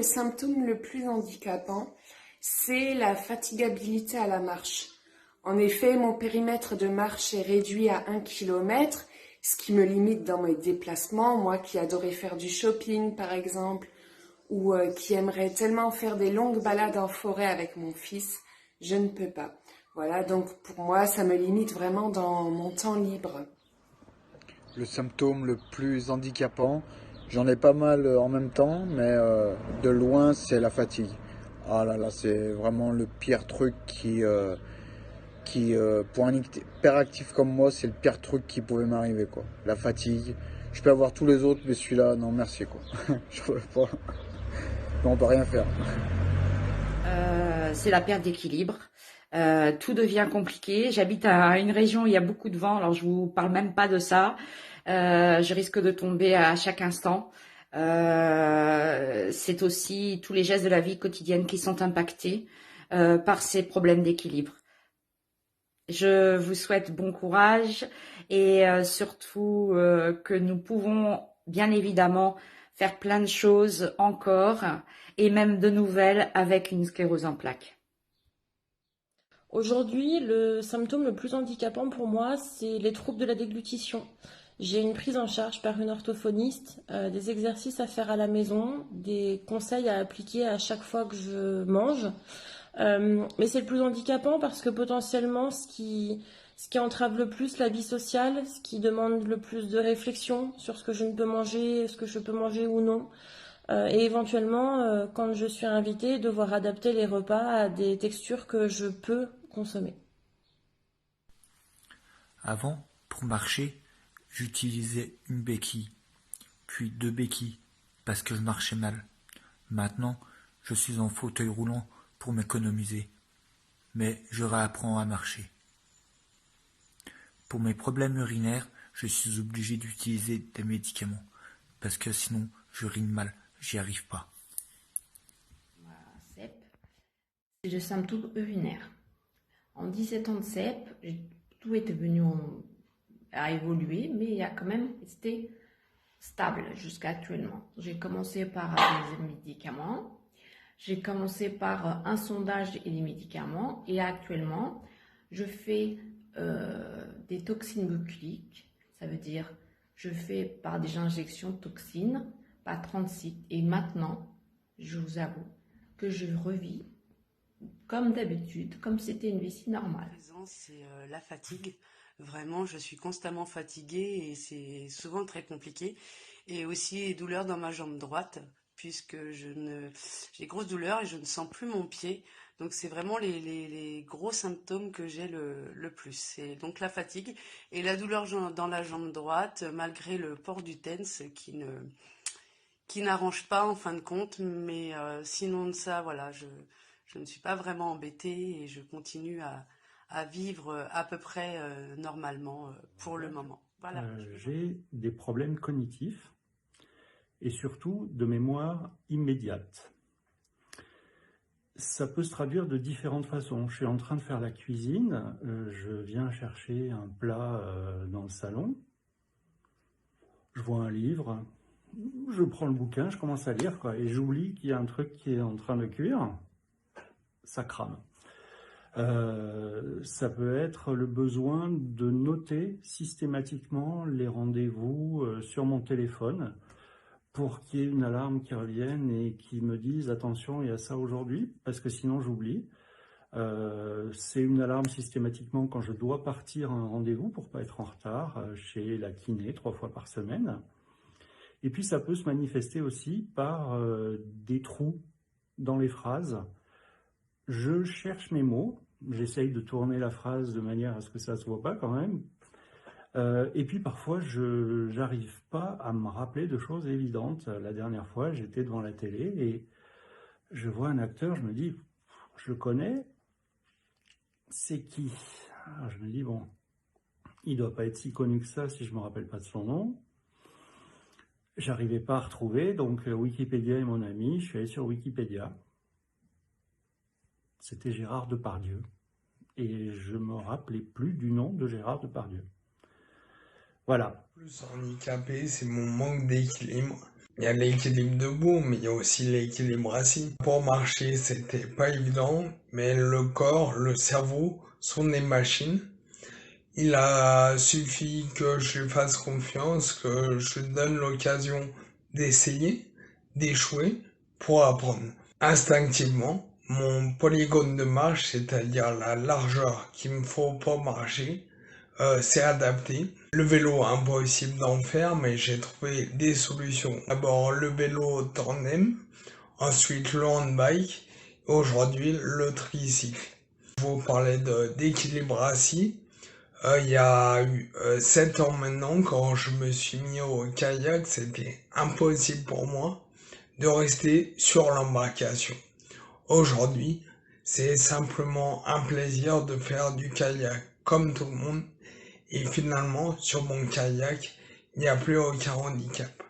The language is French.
symptôme le plus handicapant, c'est la fatigabilité à la marche. En effet, mon périmètre de marche est réduit à 1 km, ce qui me limite dans mes déplacements, moi qui adorais faire du shopping par exemple, ou qui aimerait tellement faire des longues balades en forêt avec mon fils, je ne peux pas. Voilà, donc pour moi, ça me limite vraiment dans mon temps libre. Le symptôme le plus handicapant, j'en ai pas mal en même temps, mais de loin, c'est la fatigue. Ah là là, c'est vraiment le pire truc pour un hyperactif comme moi, c'est le pire truc qui pouvait m'arriver, quoi. La fatigue. Je peux avoir tous les autres, mais celui-là, non, merci, quoi. Je peux pas. Non, on peut rien faire. C'est la perte d'équilibre. Tout devient compliqué. J'habite à une région où il y a beaucoup de vent, alors je vous parle même pas de ça. Je risque de tomber à chaque instant. C'est aussi tous les gestes de la vie quotidienne qui sont impactés par ces problèmes d'équilibre. Je vous souhaite bon courage et surtout que nous pouvons bien évidemment faire plein de choses encore et même de nouvelles avec une sclérose en plaques. Aujourd'hui, le symptôme le plus handicapant pour moi, c'est les troubles de la déglutition. J'ai une prise en charge par une orthophoniste, des exercices à faire à la maison, des conseils à appliquer à chaque fois que je mange. Mais c'est le plus handicapant parce que potentiellement, ce qui entrave le plus la vie sociale, ce qui demande le plus de réflexion sur ce que je ne peux manger, ce que je peux manger ou non, et éventuellement, quand je suis invitée, devoir adapter les repas à des textures que je peux consommer. Avant, pour marcher, j'utilisais une béquille, puis 2 béquilles, parce que je marchais mal. Maintenant, je suis en fauteuil roulant pour m'économiser, mais je réapprends à marcher. Pour mes problèmes urinaires, je suis obligé d'utiliser des médicaments, parce que sinon j'urine mal, j'y arrive pas. CEP, c'est le symptôme urinaire. En 17 ans de CEP, tout était venu à évoluer, mais il a quand même été stable jusqu'à actuellement. J'ai commencé par des médicaments, j'ai commencé par un sondage et des médicaments, et actuellement, je fais des toxines botuliques, ça veut dire je fais par des injections de toxines, pas 36, et maintenant, je vous avoue que je revis comme d'habitude, comme c'était une vessie normale. C'est la fatigue. Vraiment, je suis constamment fatiguée et c'est souvent très compliqué. Et aussi les douleurs dans ma jambe droite, puisque j'ai grosses douleurs et je ne sens plus mon pied. Donc c'est vraiment les gros symptômes que j'ai le plus. C'est donc la fatigue et la douleur dans la jambe droite, malgré le port du TENS qui n'arrange pas en fin de compte. Mais sinon de ça, voilà, je ne suis pas vraiment embêtée et je continue à vivre à peu près normalement pour le moment. Voilà. J'ai des problèmes cognitifs et surtout de mémoire immédiate. Ça peut se traduire de différentes façons. Je suis en train de faire la cuisine, je viens chercher un plat dans le salon, je vois un livre, je prends le bouquin, je commence à lire, quoi, et j'oublie qu'il y a un truc qui est en train de cuire, ça crame. Ça peut être le besoin de noter systématiquement les rendez-vous sur mon téléphone pour qu'il y ait une alarme qui revienne et qui me dise attention, il y a ça aujourd'hui, parce que sinon j'oublie. C'est une alarme systématiquement quand je dois partir à un rendez-vous pour pas être en retard chez la kiné 3 fois par semaine. Et puis ça peut se manifester aussi par des trous dans les phrases. Je cherche mes mots, j'essaye de tourner la phrase de manière à ce que ça se voit pas quand même. Et puis parfois, je n'arrive pas à me rappeler de choses évidentes. La dernière fois, j'étais devant la télé et je vois un acteur, je me dis, je le connais, c'est qui? Alors je me dis, bon, il doit pas être si connu que ça si je me rappelle pas de son nom. J'arrivais pas à retrouver, donc Wikipédia est mon ami, je suis allé sur Wikipédia. C'était Gérard Depardieu. Et je me rappelais plus du nom de Gérard Depardieu. Voilà. Le plus handicapé, c'est mon manque d'équilibre. Il y a l'équilibre debout, mais il y a aussi l'équilibre assis. Pour marcher, c'était pas évident, mais le corps, le cerveau sont des machines. Il a suffi que je lui fasse confiance, que je lui donne l'occasion d'essayer, d'échouer pour apprendre. Instinctivement, mon polygone de marche, c'est-à-dire la largeur qu'il me faut pour marcher, s'est adapté. Le vélo, impossible d'en faire, mais j'ai trouvé des solutions. D'abord le vélo tandem, ensuite le handbike, et aujourd'hui le tricycle. Je vous parlais d'équilibre assis. Il y a eu 7 ans maintenant, quand je me suis mis au kayak, c'était impossible pour moi de rester sur l'embarcation. Aujourd'hui, c'est simplement un plaisir de faire du kayak comme tout le monde. Et finalement, sur mon kayak, il n'y a plus aucun handicap.